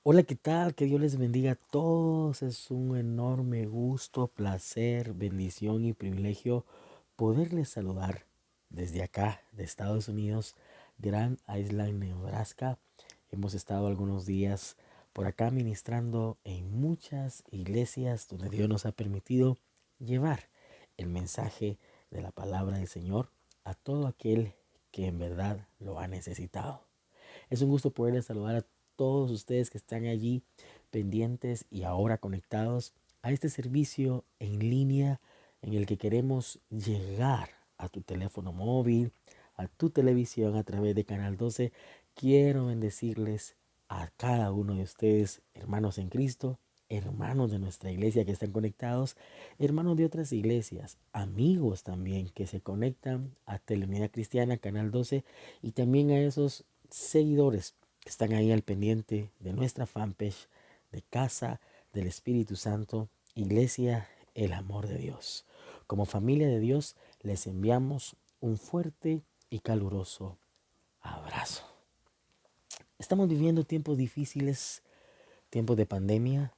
Hola, ¿qué tal? Que Dios les bendiga a todos. Es un enorme gusto, placer, bendición y privilegio poderles saludar desde acá, de Estados Unidos, Grand Island, Nebraska. Hemos estado algunos días por acá ministrando en muchas iglesias donde Dios nos ha permitido llevar el mensaje de la palabra del Señor a todo aquel que en verdad lo ha necesitado. Es un gusto poderles saludar a todos ustedes que están allí pendientes y ahora conectados a este servicio en línea en el que queremos llegar a tu teléfono móvil, a tu televisión a través de Canal 12. Quiero bendecirles a cada uno de ustedes, hermanos en Cristo, hermanos de nuestra iglesia que están conectados, hermanos de otras iglesias, amigos también que se conectan a Teleunidad Cristiana, Canal 12, y también a esos seguidores que están ahí al pendiente de nuestra fanpage de Casa del Espíritu Santo, Iglesia, el amor de Dios. Como familia de Dios les enviamos un fuerte y caluroso abrazo. Estamos viviendo tiempos difíciles, tiempos de pandemia,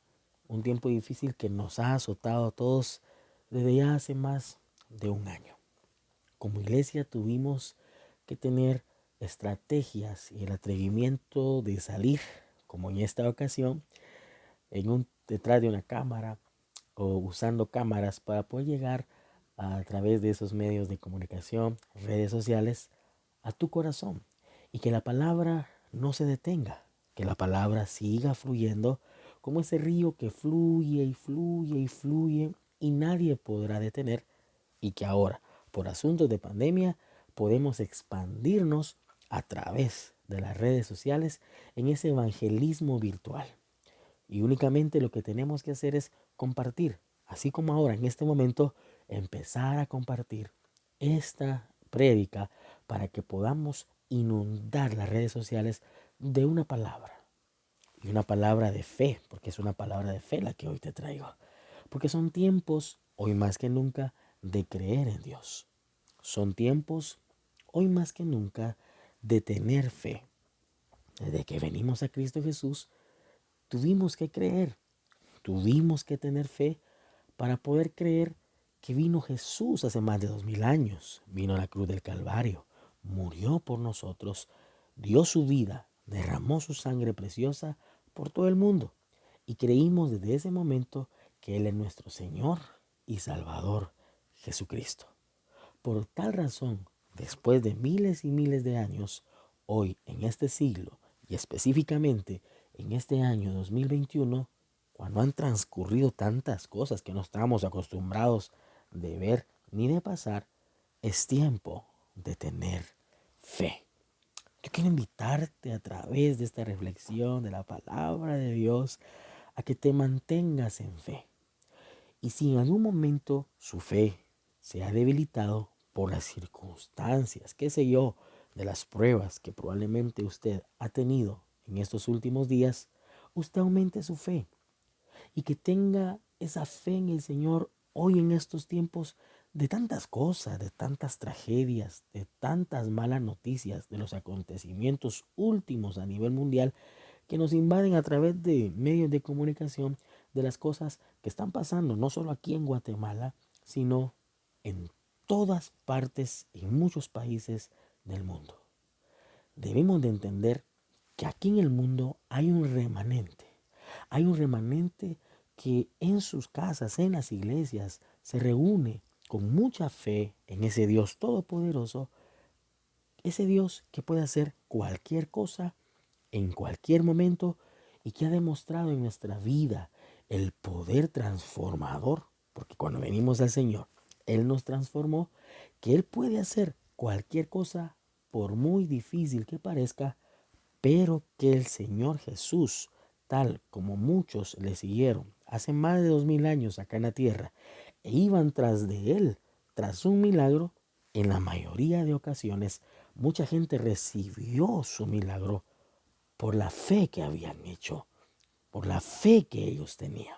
un tiempo difícil que nos ha azotado a todos desde ya hace más de un año. Como iglesia tuvimos que tener estrategias y el atrevimiento de salir, como en esta ocasión, detrás de una cámara o usando cámaras para poder llegar a través de esos medios de comunicación, redes sociales, a tu corazón. Y que la palabra no se detenga, que la palabra siga fluyendo como ese río que fluye y fluye y fluye y nadie podrá detener, y que ahora, por asuntos de pandemia, podemos expandirnos a través de las redes sociales en ese evangelismo virtual. Y únicamente lo que tenemos que hacer es compartir, así como ahora en este momento, empezar a compartir esta prédica para que podamos inundar las redes sociales de una palabra. Y una palabra de fe, porque es una palabra de fe la que hoy te traigo. Porque son tiempos, hoy más que nunca, de creer en Dios. Son tiempos, hoy más que nunca, de tener fe. Desde que venimos a Cristo Jesús, tuvimos que creer, tuvimos que tener fe para poder creer que vino Jesús hace más de 2000 años. Vino a la cruz del Calvario, murió por nosotros, dio su vida, derramó su sangre preciosa por todo el mundo. Y creímos desde ese momento que Él es nuestro Señor y Salvador Jesucristo. Por tal razón, después de miles y miles de años, hoy en este siglo y específicamente en este año 2021, cuando han transcurrido tantas cosas que no estamos acostumbrados de ver ni de pasar, es tiempo de tener fe. Yo quiero invitarte a través de esta reflexión de la palabra de Dios a que te mantengas en fe. Y si en algún momento su fe se ha debilitado por las circunstancias, qué sé yo, de las pruebas que probablemente usted ha tenido en estos últimos días, usted aumente su fe y que tenga esa fe en el Señor hoy en estos tiempos de tantas cosas, de tantas tragedias, de tantas malas noticias, de los acontecimientos últimos a nivel mundial que nos invaden a través de medios de comunicación, de las cosas que están pasando, no solo aquí en Guatemala, sino en todas partes, en muchos países del mundo. Debemos de entender que aquí en el mundo hay un remanente que en sus casas, en las iglesias, se reúne con mucha fe en ese Dios todopoderoso, ese Dios que puede hacer cualquier cosa en cualquier momento y que ha demostrado en nuestra vida el poder transformador, porque cuando venimos al Señor, Él nos transformó, que Él puede hacer cualquier cosa por muy difícil que parezca, pero que el Señor Jesús, tal como muchos le siguieron hace más de 2000 años acá en la tierra, e iban tras de Él, tras un milagro, en la mayoría de ocasiones, mucha gente recibió su milagro por la fe que habían hecho, por la fe que ellos tenían.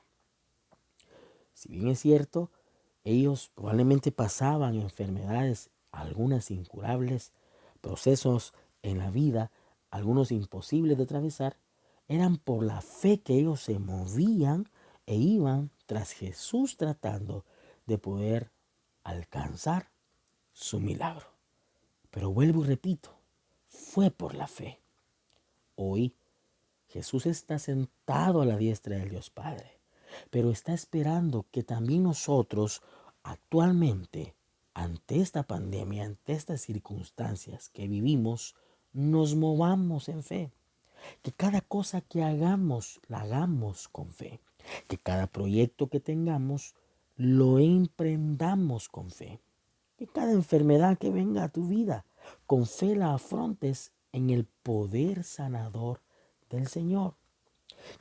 Si bien es cierto, ellos probablemente pasaban enfermedades, algunas incurables, procesos en la vida, algunos imposibles de atravesar, eran por la fe que ellos se movían e iban tras Jesús tratando de poder alcanzar su milagro. Pero vuelvo y repito, fue por la fe. Hoy Jesús está sentado a la diestra del Dios Padre, pero está esperando que también nosotros actualmente, ante esta pandemia, ante estas circunstancias que vivimos, nos movamos en fe. Que cada cosa que hagamos, la hagamos con fe. Que cada proyecto que tengamos, lo emprendamos con fe. Que cada enfermedad que venga a tu vida, con fe la afrontes en el poder sanador del Señor.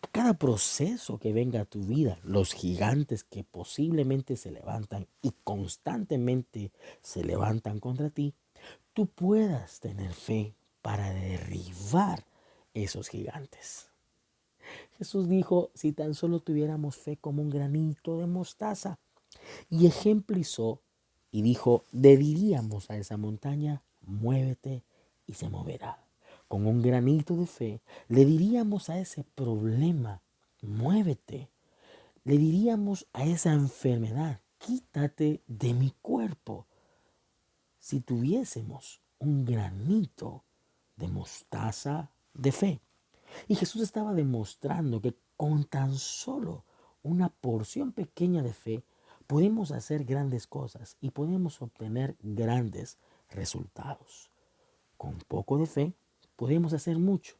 Que cada proceso que venga a tu vida, los gigantes que posiblemente se levantan y constantemente se levantan contra ti, tú puedas tener fe para derribar esos gigantes. Jesús dijo, si tan solo tuviéramos fe como un granito de mostaza, y ejemplizó y dijo, le diríamos a esa montaña, muévete y se moverá. Con un granito de fe le diríamos a ese problema, muévete. Le diríamos a esa enfermedad, quítate de mi cuerpo. Si tuviésemos un granito de mostaza de fe. Y Jesús estaba demostrando que con tan solo una porción pequeña de fe podemos hacer grandes cosas y podemos obtener grandes resultados. Con poco de fe podemos hacer mucho.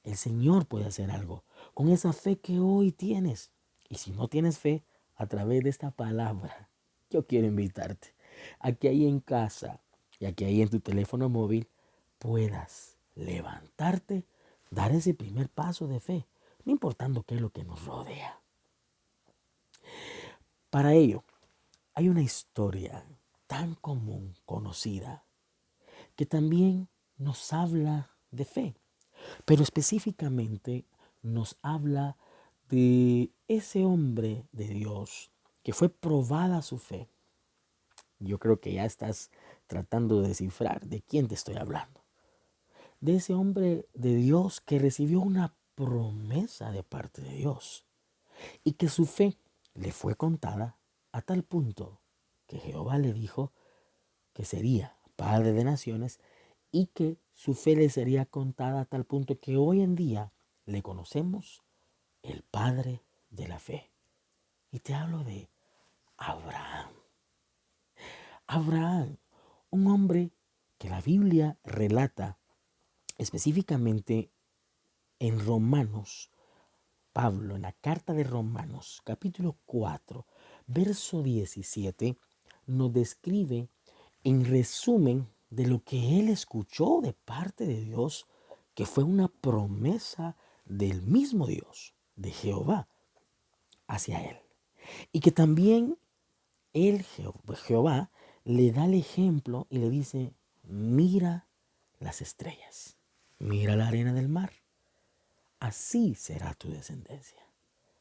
El Señor puede hacer algo con esa fe que hoy tienes. Y si no tienes fe, a través de esta palabra, yo quiero invitarte a que ahí en casa y a que ahí en tu teléfono móvil puedas levantarte, dar ese primer paso de fe, no importando qué es lo que nos rodea. Para ello, hay una historia tan común, conocida, que también nos habla de fe, pero específicamente nos habla de ese hombre de Dios que fue probada su fe. Yo creo que ya estás tratando de descifrar de quién te estoy hablando. De ese hombre de Dios que recibió una promesa de parte de Dios y que su fe le fue contada a tal punto que Jehová le dijo que sería padre de naciones y que su fe le sería contada a tal punto que hoy en día le conocemos el padre de la fe. Y te hablo de Abraham. Abraham, un hombre que la Biblia relata específicamente en Romanos. Pablo, en la carta de Romanos, capítulo 4, verso 17, nos describe en resumen de lo que él escuchó de parte de Dios, que fue una promesa del mismo Dios, de Jehová, hacia él. Y que también él, Jehová, le da el ejemplo y le dice, mira las estrellas, mira la arena del mar, así será tu descendencia.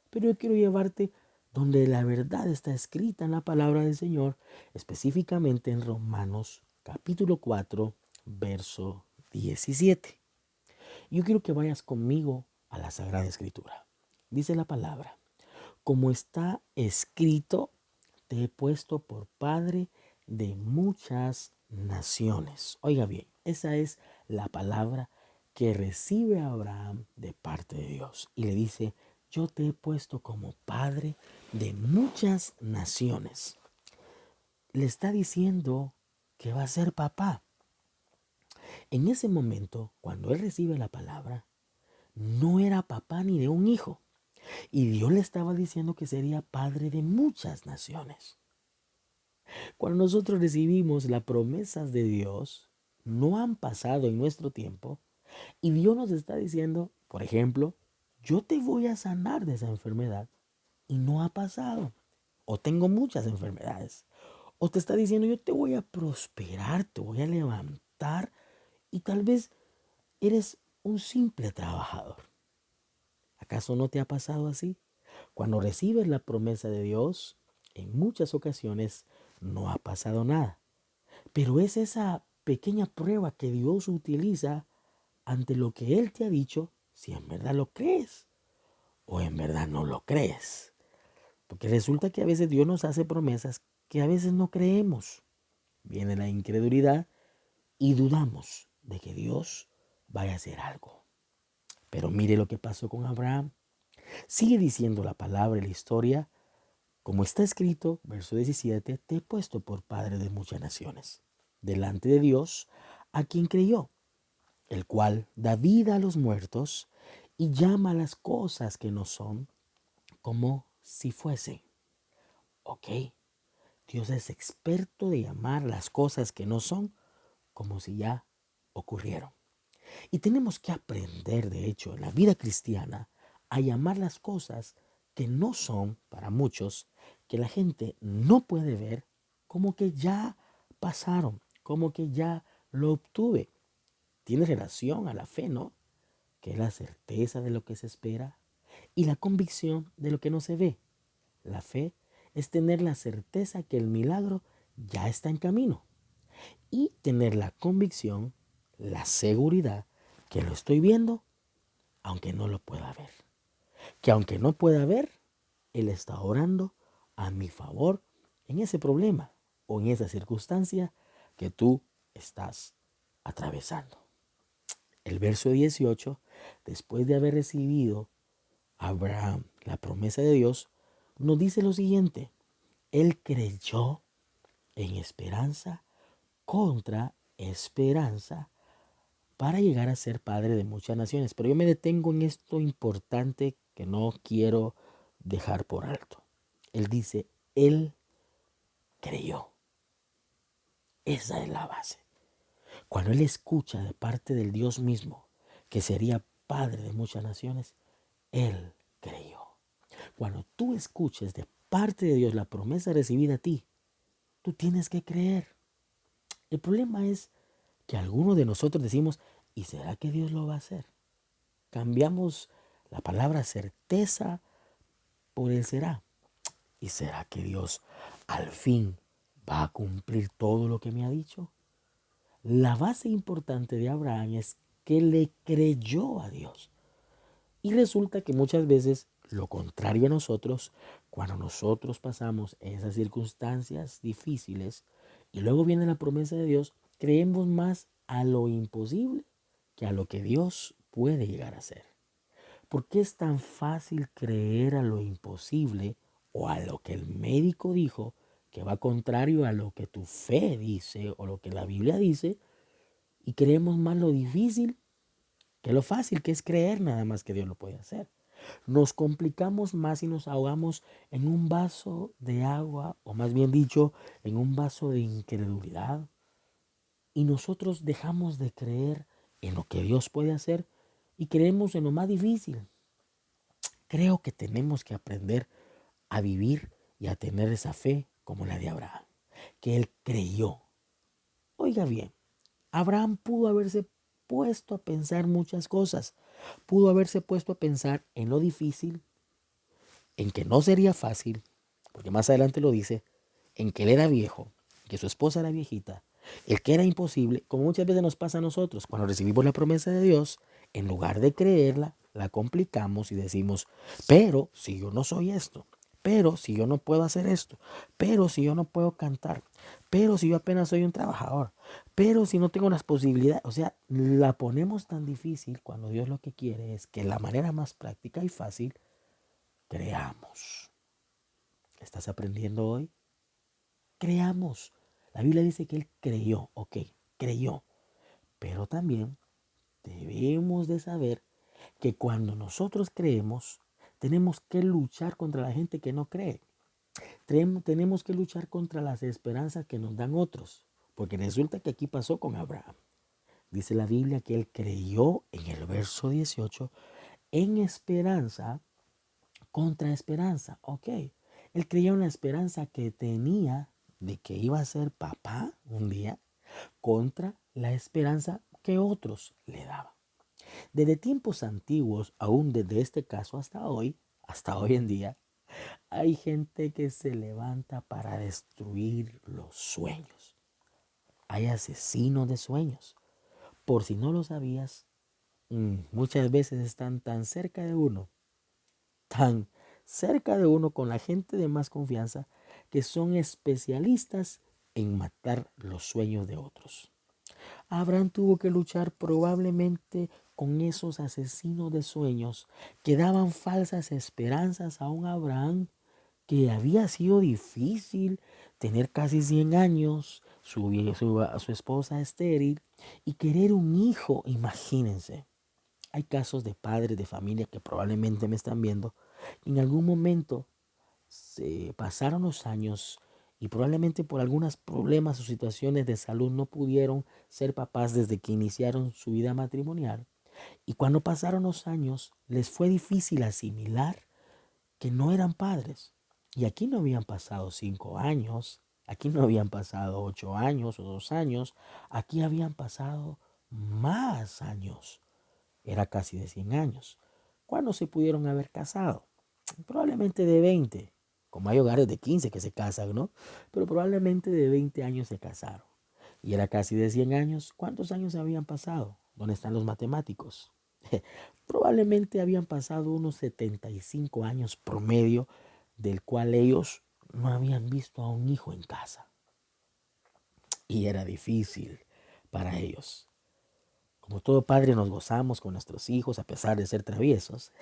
Pero yo quiero llevarte donde la verdad está escrita en la palabra del Señor, específicamente en Romanos capítulo 4, verso 17. Yo quiero que vayas conmigo a la Sagrada Escritura. Dice la palabra, como está escrito, te he puesto por padre de muchas naciones. Oiga bien, esa es la palabra que recibe Abraham de parte de Dios. Y le dice, yo te he puesto como padre de muchas naciones. Le está diciendo que va a ser papá. En ese momento, cuando él recibe la palabra, no era papá ni de un hijo. Y Dios le estaba diciendo que sería padre de muchas naciones. Cuando nosotros recibimos las promesas de Dios, no han pasado en nuestro tiempo y Dios nos está diciendo, por ejemplo, yo te voy a sanar de esa enfermedad y no ha pasado. O tengo muchas enfermedades. O te está diciendo, yo te voy a prosperar, te voy a levantar y tal vez eres un simple trabajador. ¿Acaso no te ha pasado así? Cuando recibes la promesa de Dios, en muchas ocasiones no ha pasado nada. Pero es esa pequeña prueba que Dios utiliza ante lo que Él te ha dicho si en verdad lo crees o en verdad no lo crees. Porque resulta que a veces Dios nos hace promesas que a veces no creemos. Viene la incredulidad y dudamos de que Dios vaya a hacer algo. Pero mire lo que pasó con Abraham. Sigue diciendo la palabra y la historia, como está escrito, verso 17, te he puesto por padre de muchas naciones, delante de Dios, a quien creyó, el cual da vida a los muertos y llama a las cosas que no son como si fuesen. Ok, Dios es experto de llamar las cosas que no son como si ya ocurrieron. Y tenemos que aprender, de hecho, en la vida cristiana, a llamar las cosas que no son, para muchos, que la gente no puede ver, como que ya pasaron, como que ya lo obtuve. Tiene relación a la fe, ¿no? Que es la certeza de lo que se espera y la convicción de lo que no se ve. La fe es tener la certeza que el milagro ya está en camino y tener la convicción, la seguridad que lo estoy viendo, aunque no lo pueda ver. Que aunque no pueda ver, Él está orando a mi favor en ese problema o en esa circunstancia que tú estás atravesando. El verso 18, después de haber recibido Abraham la promesa de Dios, nos dice lo siguiente: Él creyó en esperanza contra esperanza para llegar a ser padre de muchas naciones. Pero yo me detengo en esto importante que no quiero dejar por alto. Él dice, él creyó. Esa es la base. Cuando él escucha de parte del Dios mismo que sería padre de muchas naciones, él creyó. Cuando tú escuches de parte de Dios la promesa recibida a ti, tú tienes que creer. El problema es que algunos de nosotros decimos, ¿y será que Dios lo va a hacer? Cambiamos la palabra certeza por el será. ¿Y será que Dios al fin va a cumplir todo lo que me ha dicho? La base importante de Abraham es que le creyó a Dios. Y resulta que muchas veces lo contrario a nosotros, cuando nosotros pasamos esas circunstancias difíciles y luego viene la promesa de Dios, creemos más a lo imposible que a lo que Dios puede llegar a hacer. ¿Por qué es tan fácil creer a lo imposible o a lo que el médico dijo que va contrario a lo que tu fe dice o lo que la Biblia dice? Y creemos más lo difícil que lo fácil, que es creer nada más que Dios lo puede hacer. Nos complicamos más y nos ahogamos en un vaso de agua, o más bien dicho, en un vaso de incredulidad. Y nosotros dejamos de creer en lo que Dios puede hacer y creemos en lo más difícil. Creo que tenemos que aprender a vivir y a tener esa fe como la de Abraham, que él creyó. Oiga bien, Abraham pudo haberse puesto a pensar muchas cosas. Pudo haberse puesto a pensar en lo difícil, en que no sería fácil, porque más adelante lo dice, en que él era viejo, que su esposa era viejita, el que era imposible, como muchas veces nos pasa a nosotros, cuando recibimos la promesa de Dios, en lugar de creerla, la complicamos y decimos, pero si yo no soy esto, pero si yo no puedo hacer esto, pero si yo no puedo cantar, pero si yo apenas soy un trabajador, pero si no tengo las posibilidades, o sea, la ponemos tan difícil cuando Dios lo que quiere es que la manera más práctica y fácil creamos. ¿Estás aprendiendo hoy? Creamos. La Biblia dice que él creyó, ok, creyó. Pero también debemos de saber que cuando nosotros creemos, tenemos que luchar contra la gente que no cree. Tenemos que luchar contra las esperanzas que nos dan otros. Porque resulta que aquí pasó con Abraham. Dice la Biblia que él creyó en el verso 18 en esperanza contra esperanza. Ok, él creía una esperanza que tenía de que iba a ser papá un día contra la esperanza que otros le daban. Desde tiempos antiguos, aún desde este caso hasta hoy en día, hay gente que se levanta para destruir los sueños. Hay asesinos de sueños. Por si no lo sabías, Muchas veces están tan cerca de uno con la gente de más confianza, que son especialistas en matar los sueños de otros. Abraham tuvo que luchar probablemente con esos asesinos de sueños que daban falsas esperanzas a un Abraham que había sido difícil tener casi 100 años, su esposa estéril y querer un hijo, imagínense. Hay casos de padres de familia que probablemente me están viendo. En algún momento se pasaron los años y probablemente por algunos problemas o situaciones de salud no pudieron ser papás desde que iniciaron su vida matrimonial. Y cuando pasaron los años les fue difícil asimilar que no eran padres. Y aquí no habían pasado 5 años, aquí no habían pasado 8 años o 2 años, aquí habían pasado más años. Era casi de 100 años. ¿Cuándo se pudieron haber casado? Probablemente de 20. Como hay hogares de 15 que se casan, ¿no? Pero probablemente de 20 años se casaron. Y era casi de 100 años. ¿Cuántos años habían pasado? ¿Dónde están los matemáticos? Probablemente habían pasado unos 75 años promedio, del cual ellos no habían visto a un hijo en casa. Y era difícil para ellos. Como todo padre nos gozamos con nuestros hijos a pesar de ser traviesos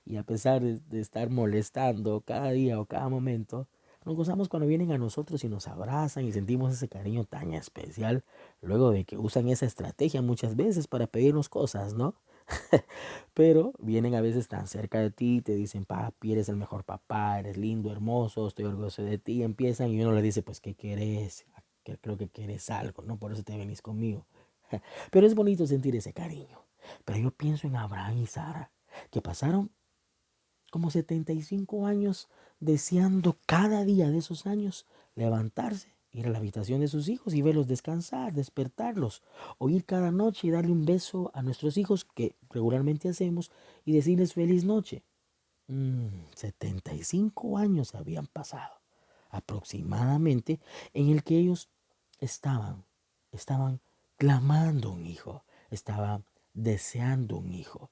y a pesar de estar molestando cada día o cada momento. Nos gozamos cuando vienen a nosotros y nos abrazan y sentimos ese cariño tan especial luego de que usan esa estrategia muchas veces para pedirnos cosas, ¿no? Pero vienen a veces tan cerca de ti, te dicen, papi, eres el mejor papá, eres lindo, hermoso, estoy orgulloso de ti. Y empiezan y uno le dice, pues, ¿qué querés? Creo que quieres algo, ¿no? Por eso te venís conmigo. Pero es bonito sentir ese cariño. Pero yo pienso en Abraham y Sara, que pasaron como 75 años deseando cada día de esos años levantarse, ir a la habitación de sus hijos y verlos descansar, despertarlos, o ir cada noche y darle un beso a nuestros hijos, que regularmente hacemos, y decirles feliz noche. 75 años habían pasado aproximadamente en el que ellos estaban clamando un hijo, estaban deseando un hijo.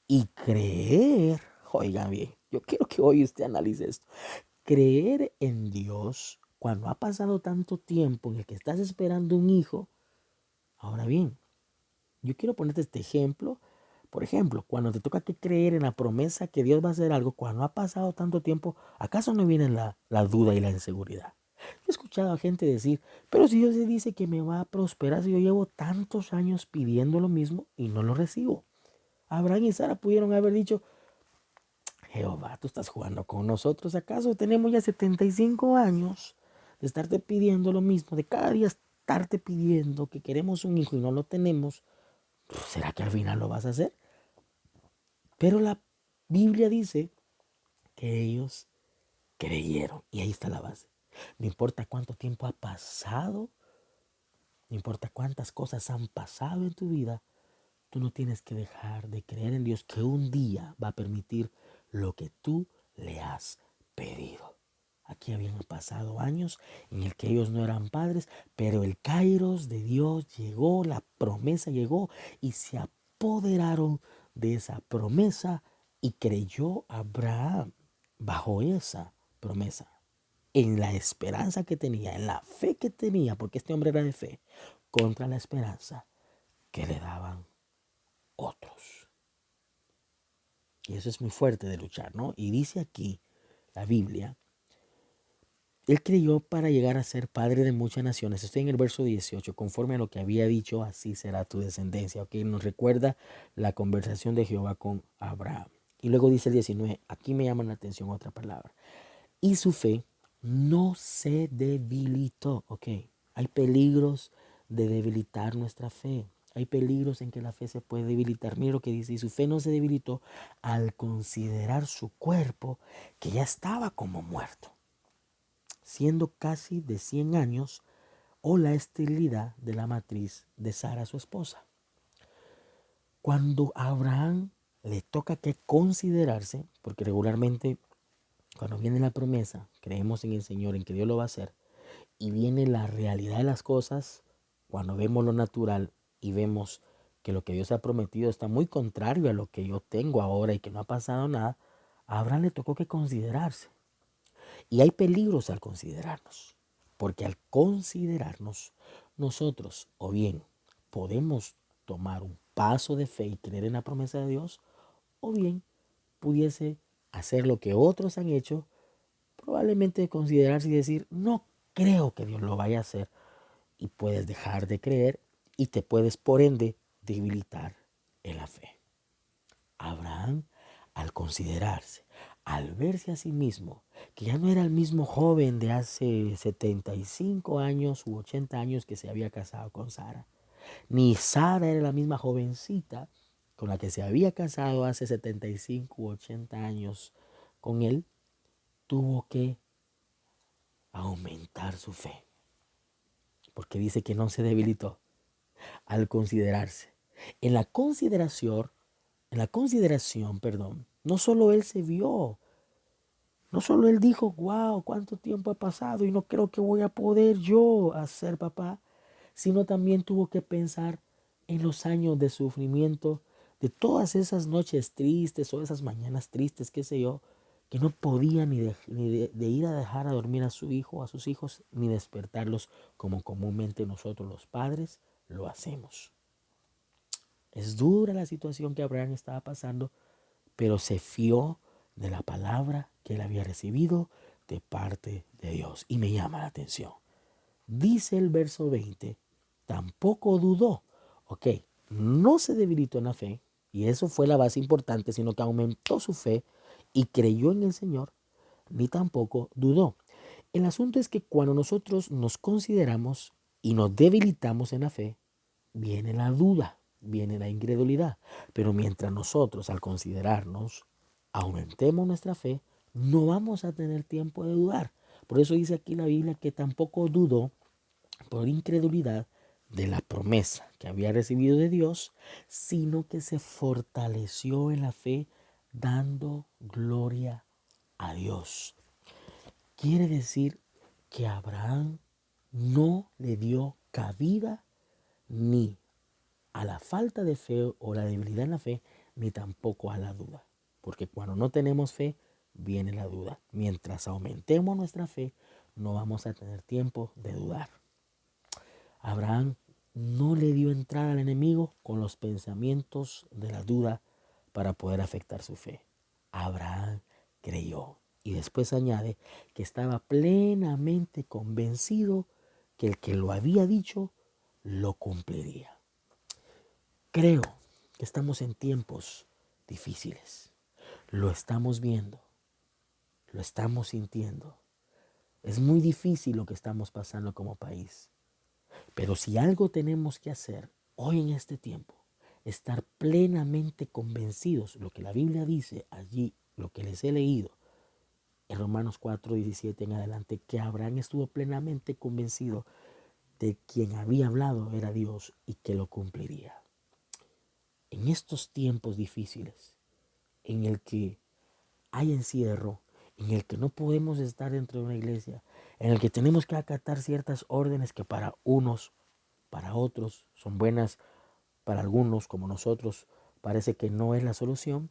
Y creer, oigan bien, yo quiero que hoy usted analice esto. Creer en Dios cuando ha pasado tanto tiempo en el que estás esperando un hijo. Ahora bien, yo quiero ponerte este ejemplo. Por ejemplo, cuando te toca que creer en la promesa que Dios va a hacer algo, cuando ha pasado tanto tiempo, ¿acaso no viene la duda y la inseguridad? Yo he escuchado a gente decir, pero si Dios dice que me va a prosperar, si yo llevo tantos años pidiendo lo mismo y no lo recibo. Abraham y Sara pudieron haber dicho, Jehová, tú estás jugando con nosotros. ¿Acaso tenemos ya 75 años de estarte pidiendo lo mismo, de cada día estarte pidiendo que queremos un hijo y no lo tenemos? ¿Será que al final lo vas a hacer? Pero la Biblia dice que ellos creyeron. Y ahí está la base. No importa cuánto tiempo ha pasado, no importa cuántas cosas han pasado en tu vida, tú no tienes que dejar de creer en Dios, que un día va a permitir lo que tú le has pedido. Aquí habían pasado años en el que ellos no eran padres, pero el kairos de Dios llegó, la promesa llegó y se apoderaron de esa promesa, y creyó Abraham bajo esa promesa, en la esperanza que tenía, en la fe que tenía, porque este hombre era de fe, contra la esperanza que le daban otros. Y eso es muy fuerte de luchar, ¿no? Y dice aquí la Biblia, él creyó para llegar a ser padre de muchas naciones. Estoy en el verso 18, conforme a lo que había dicho, así será tu descendencia. Ok, nos recuerda la conversación de Jehová con Abraham. Y luego dice el 19, aquí me llama la atención otra palabra. Y su fe no se debilitó. Ok, hay peligros de debilitar nuestra fe. Hay peligros en que la fe se puede debilitar. Mira lo que dice, y su fe no se debilitó al considerar su cuerpo, que ya estaba como muerto, siendo casi de 100 años, o la esterilidad de la matriz de Sara, su esposa. Cuando a Abraham le toca que considerarse, porque regularmente cuando viene la promesa, creemos en el Señor, en que Dios lo va a hacer, y viene la realidad de las cosas, cuando vemos lo natural y vemos que lo que Dios ha prometido está muy contrario a lo que yo tengo ahora y que no ha pasado nada, a Abraham le tocó que considerarse. Y hay peligros al considerarnos, porque al considerarnos, nosotros o bien podemos tomar un paso de fe y creer en la promesa de Dios, o bien pudiese hacer lo que otros han hecho, probablemente considerarse y decir, no creo que Dios lo vaya a hacer, y puedes dejar de creer y te puedes por ende debilitar en la fe. Abraham, al considerarse, al verse a sí mismo, que ya no era el mismo joven de hace 75 años u 80 años que se había casado con Sara, ni Sara era la misma jovencita con la que se había casado hace 75 u 80 años con él, tuvo que aumentar su fe, porque dice que no se debilitó al considerarse. En la consideración, perdón, no solo él se vio, no solo él dijo, wow, cuánto tiempo ha pasado y no creo que voy a poder yo hacer papá, sino también tuvo que pensar en los años de sufrimiento, de todas esas noches tristes o esas mañanas tristes, qué sé yo, que no podía ni de ir a dejar a dormir a su hijo, a sus hijos, ni despertarlos como comúnmente nosotros los padres lo hacemos. Es dura la situación que Abraham estaba pasando, pero se fió de la palabra que él había recibido de parte de Dios. Y me llama la atención. Dice el verso 20, tampoco dudó. Ok, no se debilitó en la fe, y eso fue la base importante, sino que aumentó su fe y creyó en el Señor, ni tampoco dudó. El asunto es que cuando nosotros nos consideramos y nos debilitamos en la fe, viene la duda, viene la incredulidad. Pero mientras nosotros al considerarnos aumentemos nuestra fe, no vamos a tener tiempo de dudar. Por eso dice aquí la Biblia que tampoco dudó por incredulidad de la promesa que había recibido de Dios, sino que se fortaleció en la fe dando gloria a Dios. Quiere decir que Abraham no le dio cabida ni a la falta de fe o la debilidad en la fe, ni tampoco a la duda. Porque cuando no tenemos fe, viene la duda. Mientras aumentemos nuestra fe, no vamos a tener tiempo de dudar. Abraham no le dio entrada al enemigo con los pensamientos de la duda para poder afectar su fe. Abraham creyó. Y después añade que estaba plenamente convencido que el que lo había dicho lo cumpliría. Creo que estamos en tiempos difíciles. Lo estamos viendo, lo estamos sintiendo. Es muy difícil lo que estamos pasando como país. Pero si algo tenemos que hacer hoy en este tiempo, estar plenamente convencidos, lo que la Biblia dice allí, lo que les he leído, en Romanos 4:17 en adelante, que Abraham estuvo plenamente convencido de quien había hablado era Dios y que lo cumpliría. En estos tiempos difíciles, en el que hay encierro, en el que no podemos estar dentro de una iglesia, en el que tenemos que acatar ciertas órdenes que para unos, para otros son buenas, para algunos como nosotros parece que no es la solución,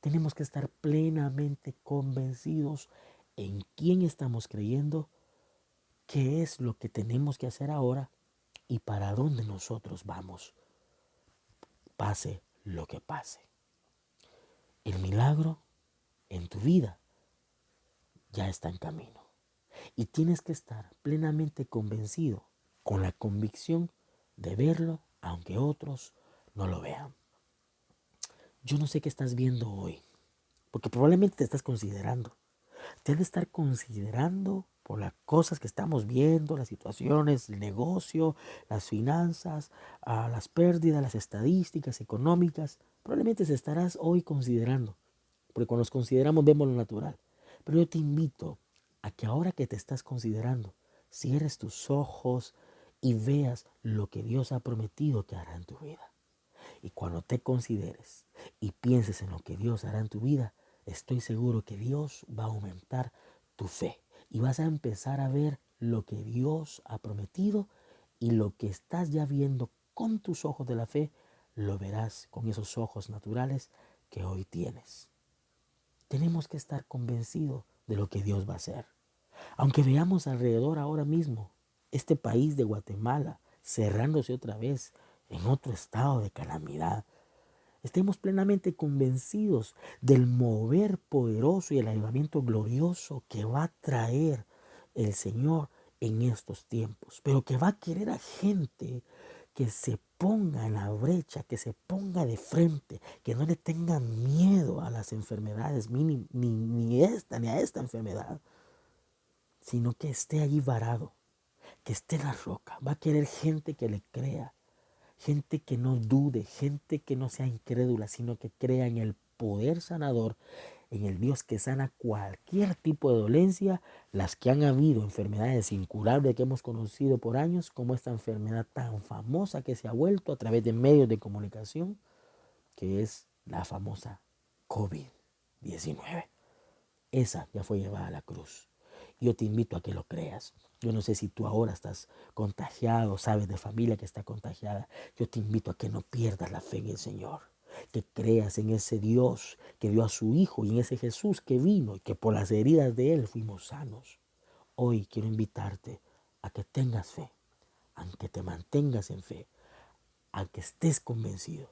tenemos que estar plenamente convencidos en quién estamos creyendo, qué es lo que tenemos que hacer ahora y para dónde nosotros vamos, pase lo que pase. El milagro en tu vida ya está en camino. Y tienes que estar plenamente convencido, con la convicción de verlo, aunque otros no lo vean. Yo no sé qué estás viendo hoy, porque probablemente te estás considerando. Te has de estar considerando por las cosas que estamos viendo, las situaciones, el negocio, las finanzas, las pérdidas, las estadísticas económicas. Probablemente te estarás hoy considerando, porque cuando nos consideramos vemos lo natural. Pero yo te invito a que ahora que te estás considerando, cierres tus ojos y veas lo que Dios ha prometido que hará en tu vida. Y cuando te consideres y pienses en lo que Dios hará en tu vida, estoy seguro que Dios va a aumentar tu fe. Y vas a empezar a ver lo que Dios ha prometido y lo que estás ya viendo con tus ojos de la fe, lo verás con esos ojos naturales que hoy tienes. Tenemos que estar convencidos de lo que Dios va a hacer. Aunque veamos alrededor ahora mismo este país de Guatemala cerrándose otra vez en otro estado de calamidad, estemos plenamente convencidos del mover poderoso y el avivamiento glorioso que va a traer el Señor en estos tiempos, pero que va a querer a gente que se ponga en la brecha, que se ponga de frente, que no le tenga miedo a las enfermedades, ni a esta enfermedad, sino que esté allí varado, que esté en la roca. Va a querer gente que le crea, gente que no dude, gente que no sea incrédula, sino que crea en el poder sanador, en el Dios que sana cualquier tipo de dolencia, las que han habido, enfermedades incurables que hemos conocido por años, como esta enfermedad tan famosa que se ha vuelto a través de medios de comunicación, que es la famosa COVID-19. Esa ya fue llevada a la cruz. Yo te invito a que lo creas. Yo no sé si tú ahora estás contagiado, sabes de familia que está contagiada. Yo te invito a que no pierdas la fe en el Señor. Que creas en ese Dios que dio a su Hijo y en ese Jesús que vino y que por las heridas de Él fuimos sanos. Hoy quiero invitarte a que tengas fe, a que te mantengas en fe, a que estés convencido,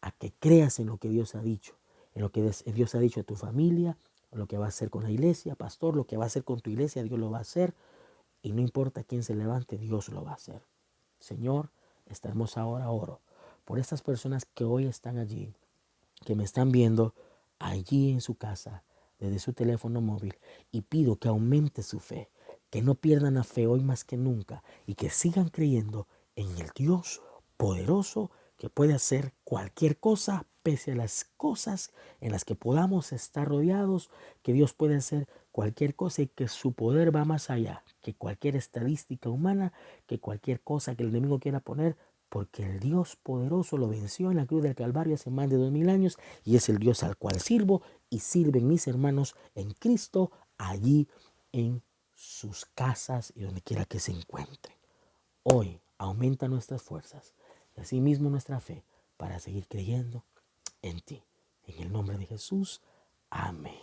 a que creas en lo que Dios ha dicho, en lo que Dios ha dicho a tu familia, lo que va a hacer con la iglesia, pastor, lo que va a hacer con tu iglesia, Dios lo va a hacer. Y no importa quién se levante, Dios lo va a hacer. Señor, esta hermosa hora oro por estas personas que hoy están allí, que me están viendo allí en su casa, desde su teléfono móvil, y pido que aumente su fe, que no pierdan la fe hoy más que nunca y que sigan creyendo en el Dios poderoso que puede hacer cualquier cosa pese a las cosas en las que podamos estar rodeados, que Dios puede hacer cualquier cosa y que su poder va más allá que cualquier estadística humana, que cualquier cosa que el enemigo quiera poner, porque el Dios poderoso lo venció en la cruz del Calvario hace más de 2000 años y es el Dios al cual sirvo y sirven mis hermanos en Cristo allí en sus casas y donde quiera que se encuentren. Hoy aumenta nuestras fuerzas y asimismo nuestra fe para seguir creyendo en ti. En el nombre de Jesús, amén.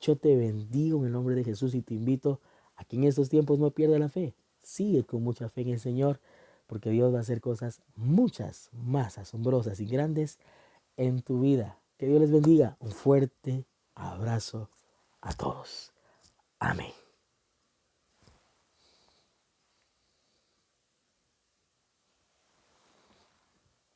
Yo te bendigo en el nombre de Jesús y te invito a que en estos tiempos no pierdas la fe. Sigue con mucha fe en el Señor, porque Dios va a hacer cosas muchas más asombrosas y grandes en tu vida. Que Dios les bendiga. Un fuerte abrazo a todos. Amén.